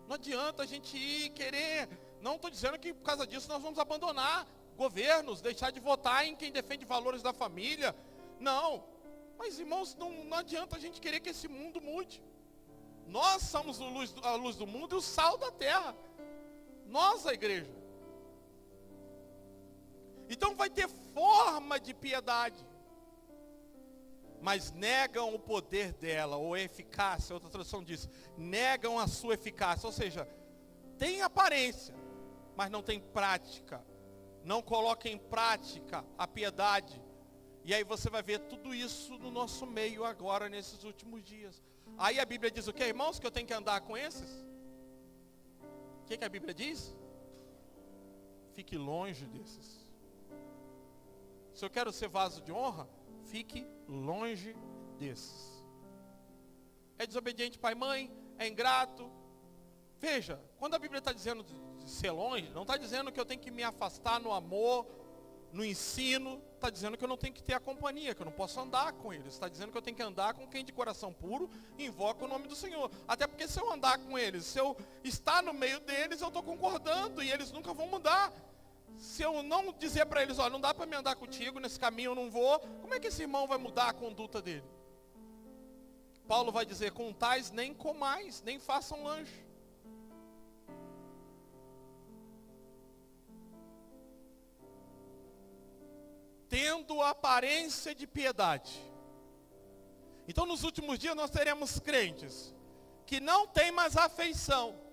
Não adianta a gente ir querer Não estou dizendo que por causa disso nós vamos abandonar governos, deixar de votar em quem defende valores da família. Não. Mas, irmãos, não adianta a gente querer que esse mundo mude. Nós somos a luz do mundo e o sal da terra. Nós, a igreja. Então vai ter forma de piedade, mas negam o poder dela, ou a eficácia. Outra tradução diz, negam a sua eficácia. Ou seja, tem aparência, mas não tem prática. Não coloca em prática a piedade. E aí você vai ver tudo isso no nosso meio agora, nesses últimos dias. Aí a Bíblia diz o que, irmãos? Que eu tenho que andar com esses? O que a Bíblia diz? Fique longe desses. Se eu quero ser vaso de honra, fique longe desses. É desobediente pai e mãe, é ingrato. Veja, quando a Bíblia está dizendo de ser longe, não está dizendo que eu tenho que me afastar no amor, no ensino. Está dizendo que eu não tenho que ter a companhia, que eu não posso andar com eles. Está dizendo que eu tenho que andar com quem de coração puro invoca o nome do Senhor. Até porque se eu andar com eles, se eu estar no meio deles, eu estou concordando e eles nunca vão mudar. Se eu não dizer para eles, olha, não dá para me andar contigo, nesse caminho eu não vou, como é que esse irmão vai mudar a conduta dele? Paulo vai dizer, com tais nem comais, nem façam lanche. Tendo aparência de piedade. Então nos últimos dias nós teremos crentes que não têm mais afeição.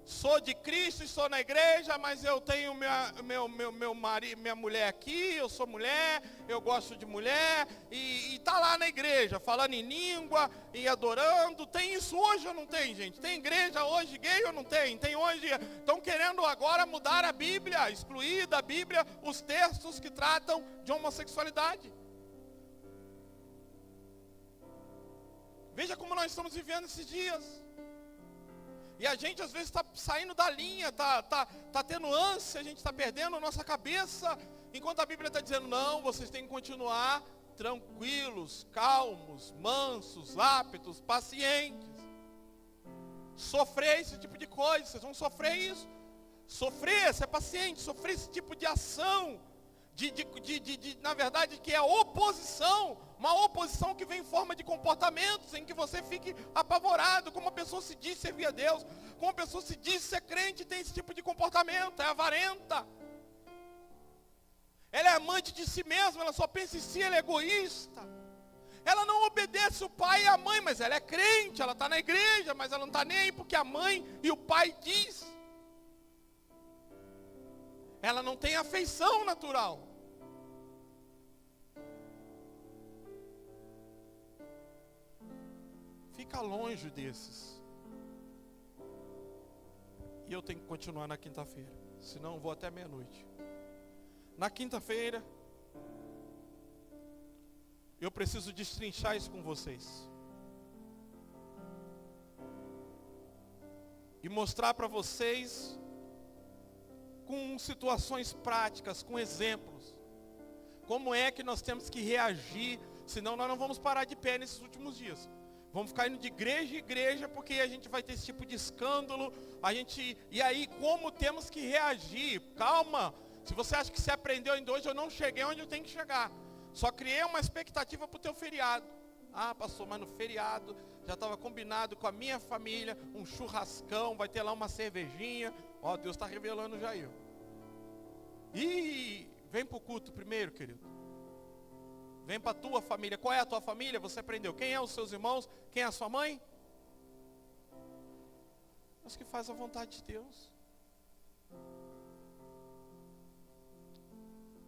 Sou de Cristo e sou na igreja, mas eu tenho meu marido, minha mulher aqui, eu sou mulher, eu gosto de mulher, e tá lá na igreja, falando em língua, e adorando. Tem isso hoje ou não tem, gente? Tem igreja hoje gay ou não tem? Tem hoje, estão querendo agora mudar a Bíblia, excluir da Bíblia os textos que tratam de homossexualidade. Veja como nós estamos vivendo esses dias. E a gente às vezes está saindo da linha, tá tendo ânsia, a gente está perdendo a nossa cabeça, enquanto a Bíblia está dizendo, não, vocês têm que continuar tranquilos, calmos, mansos, aptos, pacientes. Sofrer esse tipo de coisa, vocês vão sofrer isso. Sofrer, ser paciente, sofrer esse tipo de ação, na verdade, que é oposição. Uma oposição que vem em forma de comportamentos, em que você fique apavorado. Como a pessoa se diz servir a Deus, como a pessoa se diz ser crente, tem esse tipo de comportamento, é avarenta. Ela é amante de si mesma, ela só pensa em si, ela é egoísta. Ela não obedece o pai e a mãe, mas ela é crente, ela está na igreja, mas ela não está nem aí porque a mãe e o pai diz. Ela não tem afeição natural. Fica longe desses. E eu tenho que continuar na quinta-feira, senão eu vou até meia-noite. Na quinta-feira, eu preciso destrinchar isso com vocês. E mostrar para vocês, com situações práticas, com exemplos, como é que nós temos que reagir, senão nós não vamos parar de pé nesses últimos dias. Vamos ficar indo de igreja em igreja, porque a gente vai ter esse tipo de escândalo, e aí como temos que reagir? Calma, se você acha que se aprendeu ainda hoje, eu não cheguei onde eu tenho que chegar. Só criei uma expectativa para o teu feriado. Ah, pastor, mas no feriado já estava combinado com a minha família, um churrascão, vai ter lá uma cervejinha. Ó, Deus está revelando já aí. E vem para o culto primeiro, querido. Vem para a tua família. Qual é a tua família? Você aprendeu. Quem é os seus irmãos? Quem é a sua mãe? Os que fazem a vontade de Deus.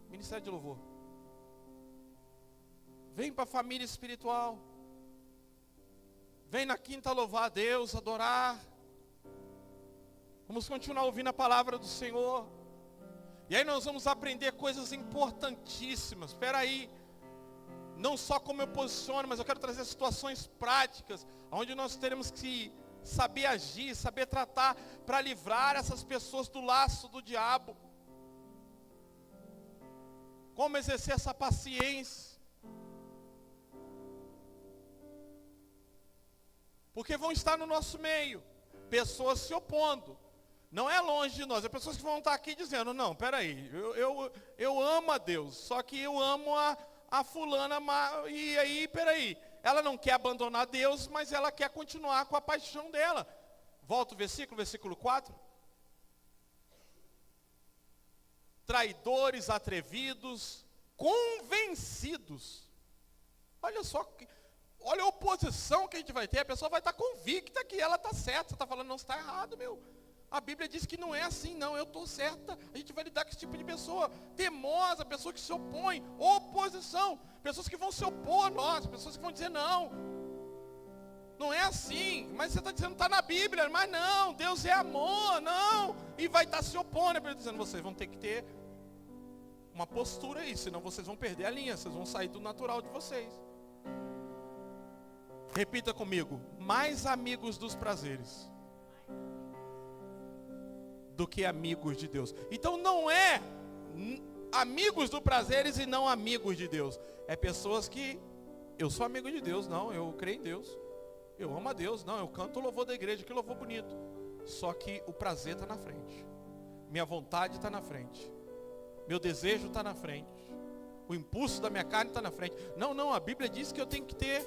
Ministério de louvor. Vem para a família espiritual. Vem na quinta louvar a Deus, adorar. Vamos continuar ouvindo a palavra do Senhor. E aí nós vamos aprender coisas importantíssimas. Espera aí. Não só como eu posiciono, mas eu quero trazer situações práticas, onde nós teremos que saber agir, saber tratar, para livrar essas pessoas do laço do diabo. Como exercer essa paciência. Porque vão estar no nosso meio pessoas se opondo. Não é longe de nós. As pessoas que vão estar aqui dizendo, não, peraí, eu amo a Deus, só que eu amo a fulana, e aí, peraí, ela não quer abandonar Deus, mas ela quer continuar com a paixão dela. Volta o versículo 4. Traidores, atrevidos, convencidos. Olha só, olha a oposição que a gente vai ter. A pessoa vai estar convicta que ela está certa. Você está falando, não, você está errado, meu. A Bíblia diz que não é assim, não, eu estou certa. A gente vai lidar com esse tipo de pessoa teimosa, pessoa que se opõe, oposição. Pessoas que vão se opor a nós, pessoas que vão dizer não. Não é assim, mas você está dizendo que está na Bíblia, mas não, Deus é amor, não. E vai estar se opondo, dizendo, vocês vão ter que ter uma postura aí, senão vocês vão perder a linha, vocês vão sair do natural de vocês. Repita comigo, mais amigos dos prazeres do que amigos de Deus. Então não é amigos dos prazeres e não amigos de Deus. É pessoas que, eu sou amigo de Deus, não, eu creio em Deus. Eu amo a Deus, não, eu canto o louvor da igreja, que louvor bonito. Só que o prazer está na frente. Minha vontade está na frente. Meu desejo está na frente. O impulso da minha carne está na frente. Não, a Bíblia diz que eu tenho que ter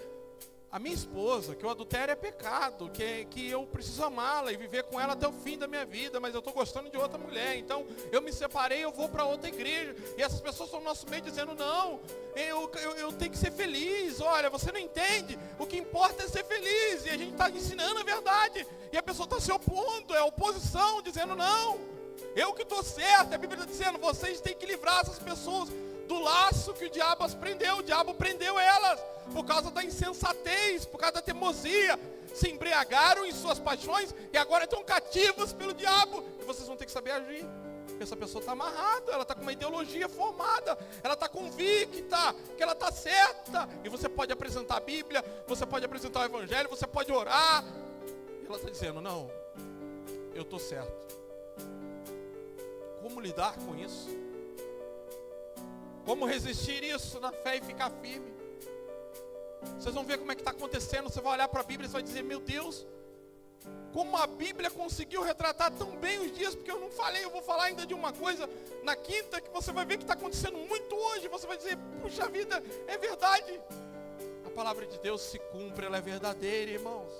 a minha esposa, que o adultério é pecado, que eu preciso amá-la e viver com ela até o fim da minha vida, mas eu estou gostando de outra mulher, então eu me separei, eu vou para outra igreja, e essas pessoas estão no nosso meio dizendo, não, eu tenho que ser feliz, olha, você não entende, o que importa é ser feliz, e a gente está ensinando a verdade, e a pessoa está se opondo, é oposição, dizendo não, eu que estou certo, a Bíblia está dizendo, vocês têm que livrar essas pessoas do laço que o diabo as prendeu, o diabo prendeu elas, por causa da insensatez, por causa da teimosia, se embriagaram em suas paixões e agora estão cativas pelo diabo, e vocês vão ter que saber agir. Essa pessoa está amarrada, ela está com uma ideologia formada, ela está convicta que ela está certa, e você pode apresentar a Bíblia, você pode apresentar o Evangelho, você pode orar, e ela está dizendo, não, eu estou certo. Como lidar com isso? Como resistir isso na fé e ficar firme? Vocês vão ver como é que está acontecendo. Você vai olhar para a Bíblia e vai dizer, meu Deus, como a Bíblia conseguiu retratar tão bem os dias, porque eu não falei, eu vou falar ainda de uma coisa na quinta, que você vai ver que está acontecendo muito hoje, você vai dizer, puxa vida, é verdade. A palavra de Deus se cumpre, ela é verdadeira, irmãos.